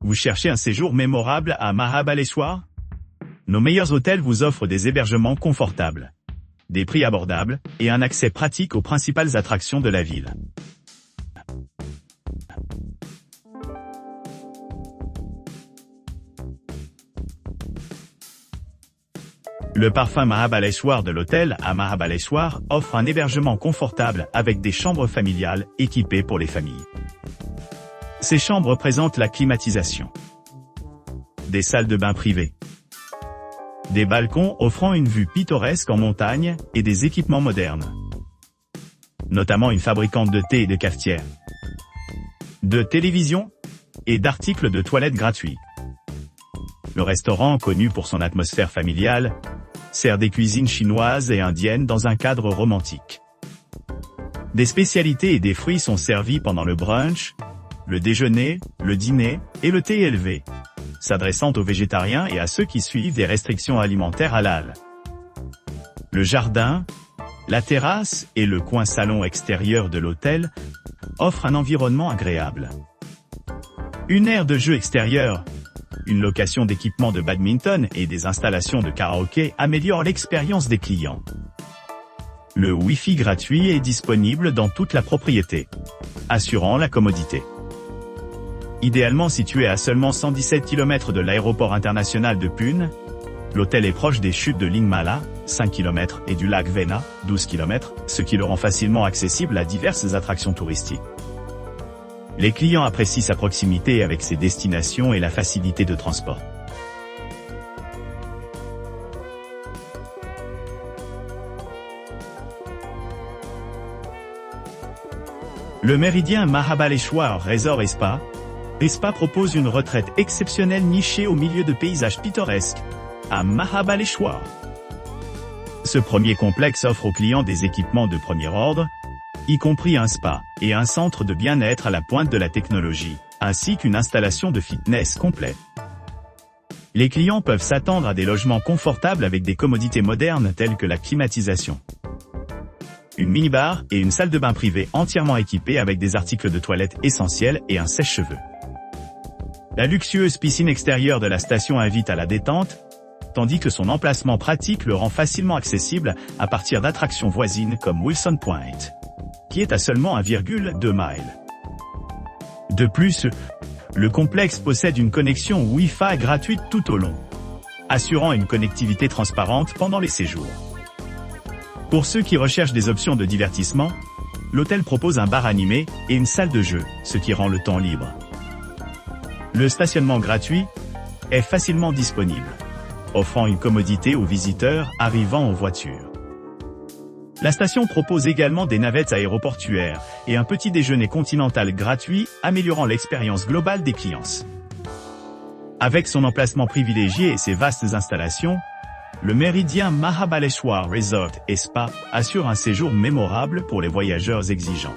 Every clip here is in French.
Vous cherchez un séjour mémorable à Mahabaleshwar? Nos meilleurs hôtels vous offrent des hébergements confortables, des prix abordables et un accès pratique aux principales attractions de la ville. Le parfum Mahabaleshwar de l'hôtel à Mahabaleshwar offre un hébergement confortable avec des chambres familiales équipées pour les familles. Ces chambres présentent la climatisation, des salles de bain privées, des balcons offrant une vue pittoresque en montagne et des équipements modernes, notamment une fabricante de thé et de cafetières, de télévision et d'articles de toilette gratuits. Le restaurant, connu pour son atmosphère familiale, sert des cuisines chinoises et indiennes dans un cadre romantique. Des spécialités et des fruits sont servis pendant le brunch, le déjeuner, le dîner et le thé élevé, s'adressant aux végétariens et à ceux qui suivent des restrictions alimentaires halal. Le jardin, la terrasse et le coin salon extérieur de l'hôtel offrent un environnement agréable. Une aire de jeu extérieure, une location d'équipements de badminton et des installations de karaoké améliorent l'expérience des clients. Le Wi-Fi gratuit est disponible dans toute la propriété, assurant la commodité. Idéalement situé à seulement 117 km de l'aéroport international de Pune, l'hôtel est proche des chutes de Lingmala, 5 km, et du lac Vena, 12 km, ce qui le rend facilement accessible à diverses attractions touristiques. Les clients apprécient sa proximité avec ses destinations et la facilité de transport. Le Méridien Mahabaleshwar Resort et Spa propose une retraite exceptionnelle nichée au milieu de paysages pittoresques, à Mahabaleshwar. Ce premier complexe offre aux clients des équipements de premier ordre, y compris un spa et un centre de bien-être à la pointe de la technologie, ainsi qu'une installation de fitness complète. Les clients peuvent s'attendre à des logements confortables avec des commodités modernes telles que la climatisation, une minibar et une salle de bain privée entièrement équipée avec des articles de toilette essentiels et un sèche-cheveux. La luxueuse piscine extérieure de la station invite à la détente, tandis que son emplacement pratique le rend facilement accessible à partir d'attractions voisines comme Wilson Point, qui est à seulement 1,2 miles. De plus, le complexe possède une connexion Wi-Fi gratuite tout au long, assurant une connectivité transparente pendant les séjours. Pour ceux qui recherchent des options de divertissement, l'hôtel propose un bar animé et une salle de jeu, ce qui rend le temps libre. Le stationnement gratuit est facilement disponible, offrant une commodité aux visiteurs arrivant en voiture. La station propose également des navettes aéroportuaires et un petit déjeuner continental gratuit, améliorant l'expérience globale des clients. Avec son emplacement privilégié et ses vastes installations, le Méridien Mahabaleshwar Resort et Spa assure un séjour mémorable pour les voyageurs exigeants.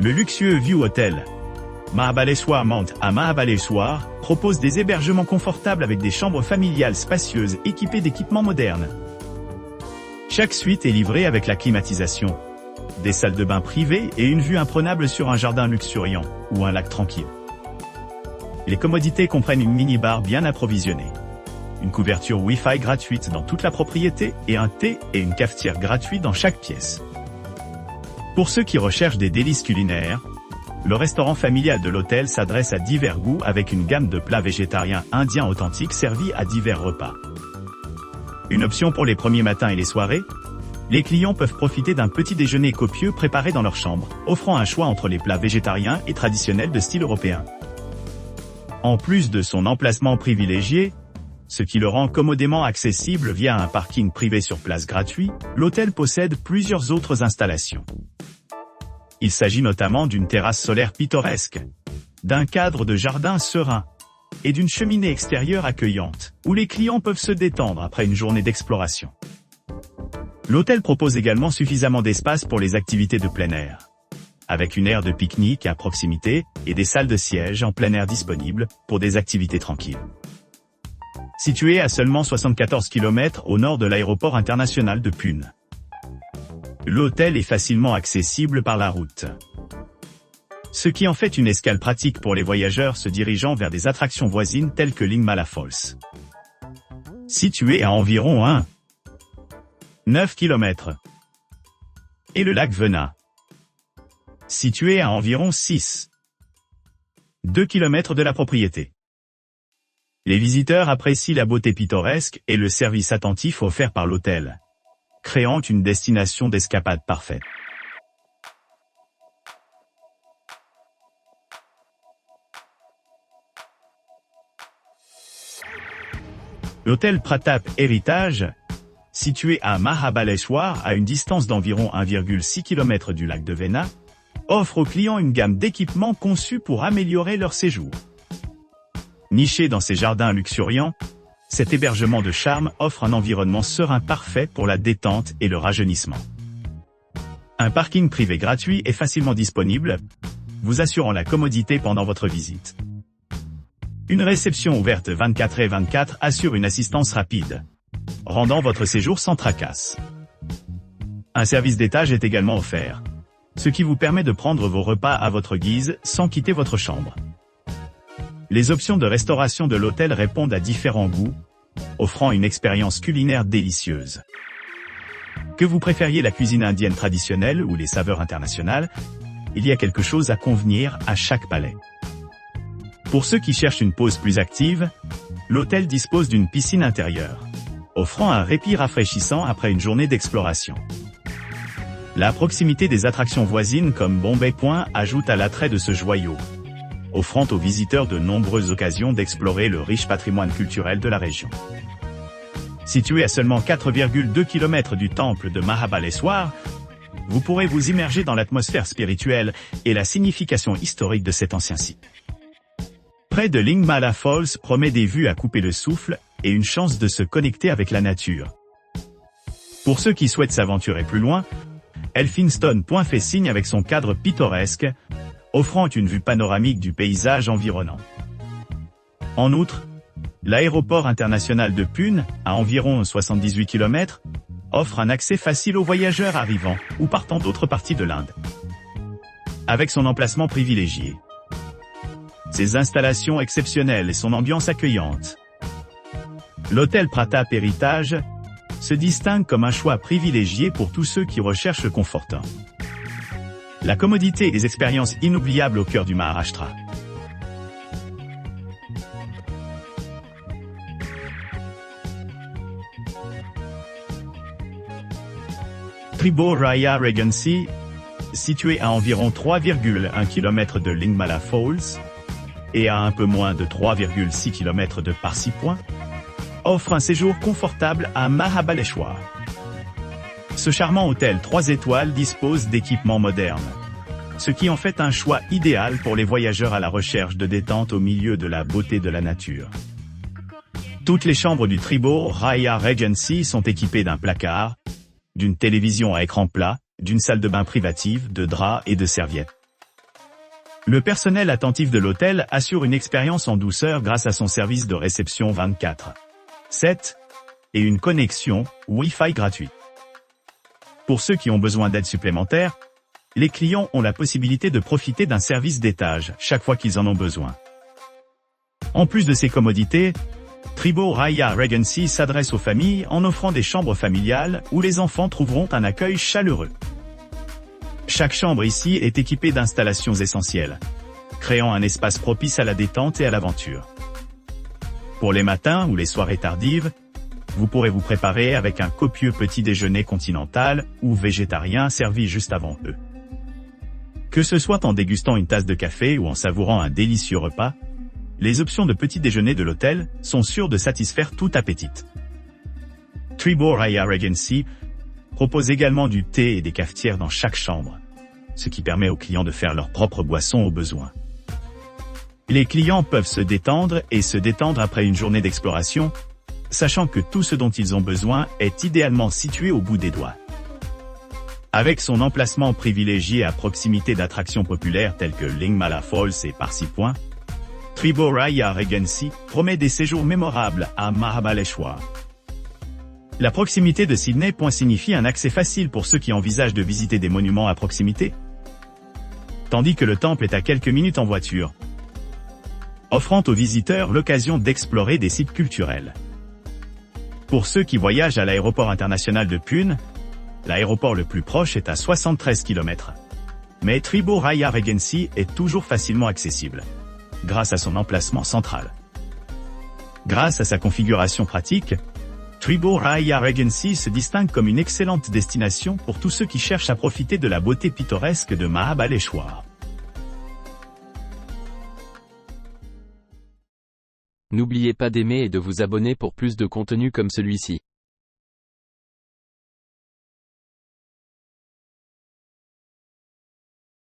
Le luxueux View Hotel Mahabaleshwar Mount à Mahabaleshwar propose des hébergements confortables avec des chambres familiales spacieuses équipées d'équipements modernes. Chaque suite est livrée avec la climatisation, des salles de bain privées et une vue imprenable sur un jardin luxuriant ou un lac tranquille. Les commodités comprennent une mini-bar bien approvisionnée, une couverture Wi-Fi gratuite dans toute la propriété et un thé et une cafetière gratuits dans chaque pièce. Pour ceux qui recherchent des délices culinaires, le restaurant familial de l'hôtel s'adresse à divers goûts avec une gamme de plats végétariens indiens authentiques servis à divers repas. Une option pour les premiers matins et les soirées, les clients peuvent profiter d'un petit déjeuner copieux préparé dans leur chambre, offrant un choix entre les plats végétariens et traditionnels de style européen. En plus de son emplacement privilégié, ce qui le rend commodément accessible via un parking privé sur place gratuit, l'hôtel possède plusieurs autres installations. Il s'agit notamment d'une terrasse solaire pittoresque, d'un cadre de jardin serein et d'une cheminée extérieure accueillante, où les clients peuvent se détendre après une journée d'exploration. L'hôtel propose également suffisamment d'espace pour les activités de plein air, avec une aire de pique-nique à proximité et des salles de siège en plein air disponibles pour des activités tranquilles. Situé à seulement 74 km au nord de l'aéroport international de Pune. L'hôtel est facilement accessible par la route, ce qui en fait une escale pratique pour les voyageurs se dirigeant vers des attractions voisines telles que Lingmala Falls. Situé à environ 9 km. Et le lac Vena. Situé à environ 2 km de la propriété. Les visiteurs apprécient la beauté pittoresque et le service attentif offert par l'hôtel, créant une destination d'escapade parfaite. L'hôtel Pratap Heritage, situé à Mahabaleshwar à une distance d'environ 1,6 km du lac de Vena, offre aux clients une gamme d'équipements conçus pour améliorer leur séjour. Niché dans ses jardins luxuriants, cet hébergement de charme offre un environnement serein parfait pour la détente et le rajeunissement. Un parking privé gratuit est facilement disponible, vous assurant la commodité pendant votre visite. Une réception ouverte 24/24 assure une assistance rapide, rendant votre séjour sans tracasse. Un service d'étage est également offert, ce qui vous permet de prendre vos repas à votre guise sans quitter votre chambre. Les options de restauration de l'hôtel répondent à différents goûts, offrant une expérience culinaire délicieuse. Que vous préfériez la cuisine indienne traditionnelle ou les saveurs internationales, il y a quelque chose à convenir à chaque palais. Pour ceux qui cherchent une pause plus active, l'hôtel dispose d'une piscine intérieure, offrant un répit rafraîchissant après une journée d'exploration. La proximité des attractions voisines comme Bombay Point ajoute à l'attrait de ce joyau, offrant aux visiteurs de nombreuses occasions d'explorer le riche patrimoine culturel de la région. Situé à seulement 4,2 km du temple de Mahabaleshwar, vous pourrez vous immerger dans l'atmosphère spirituelle et la signification historique de cet ancien site. Près de Lingmala Falls promet des vues à couper le souffle et une chance de se connecter avec la nature. Pour ceux qui souhaitent s'aventurer plus loin, Elphinstone Point fait signe avec son cadre pittoresque, offrant une vue panoramique du paysage environnant. En outre, l'aéroport international de Pune, à environ 78 km, offre un accès facile aux voyageurs arrivant ou partant d'autres parties de l'Inde. Avec son emplacement privilégié, ses installations exceptionnelles et son ambiance accueillante, l'hôtel Pratap Heritage se distingue comme un choix privilégié pour tous ceux qui recherchent le confort. La commodité et des expériences inoubliables au cœur du Maharashtra. Tribur Raya Regency, situé à environ 3,1 km de Lingmala Falls et à un peu moins de 3,6 km de Parsi Point, offre un séjour confortable à Mahabaleshwar. Ce charmant hôtel 3 étoiles dispose d'équipements modernes, ce qui en fait un choix idéal pour les voyageurs à la recherche de détente au milieu de la beauté de la nature. Toutes les chambres du Tribur Raya Regency sont équipées d'un placard, d'une télévision à écran plat, d'une salle de bain privative, de draps et de serviettes. Le personnel attentif de l'hôtel assure une expérience en douceur grâce à son service de réception 24/7 et une connexion Wi-Fi gratuite. Pour ceux qui ont besoin d'aide supplémentaire, les clients ont la possibilité de profiter d'un service d'étage chaque fois qu'ils en ont besoin. En plus de ces commodités, Tribur Raya Regency s'adresse aux familles en offrant des chambres familiales où les enfants trouveront un accueil chaleureux. Chaque chambre ici est équipée d'installations essentielles, créant un espace propice à la détente et à l'aventure. Pour les matins ou les soirées tardives, vous pourrez vous préparer avec un copieux petit déjeuner continental ou végétarien servi juste avant eux. Que ce soit en dégustant une tasse de café ou en savourant un délicieux repas, les options de petit déjeuner de l'hôtel sont sûres de satisfaire tout appétit. Tribur Raya Regency propose également du thé et des cafetières dans chaque chambre, ce qui permet aux clients de faire leur propre boisson au besoin. Les clients peuvent se détendre et se détendre après une journée d'exploration, sachant que tout ce dont ils ont besoin est idéalement situé au bout des doigts. Avec son emplacement privilégié à proximité d'attractions populaires telles que Lingmala Falls et Parsi Point, Tribhu Raya Regency promet des séjours mémorables à Mahabaleshwar. La proximité de Sydney signifie un accès facile pour ceux qui envisagent de visiter des monuments à proximité, tandis que le temple est à quelques minutes en voiture, offrant aux visiteurs l'occasion d'explorer des sites culturels. Pour ceux qui voyagent à l'aéroport international de Pune, l'aéroport le plus proche est à 73 km. Mais Tribhu Raya Regency est toujours facilement accessible, grâce à son emplacement central. Grâce à sa configuration pratique, Tribhu Raya Regency se distingue comme une excellente destination pour tous ceux qui cherchent à profiter de la beauté pittoresque de Mahabaleshwar. N'oubliez pas d'aimer et de vous abonner pour plus de contenu comme celui-ci.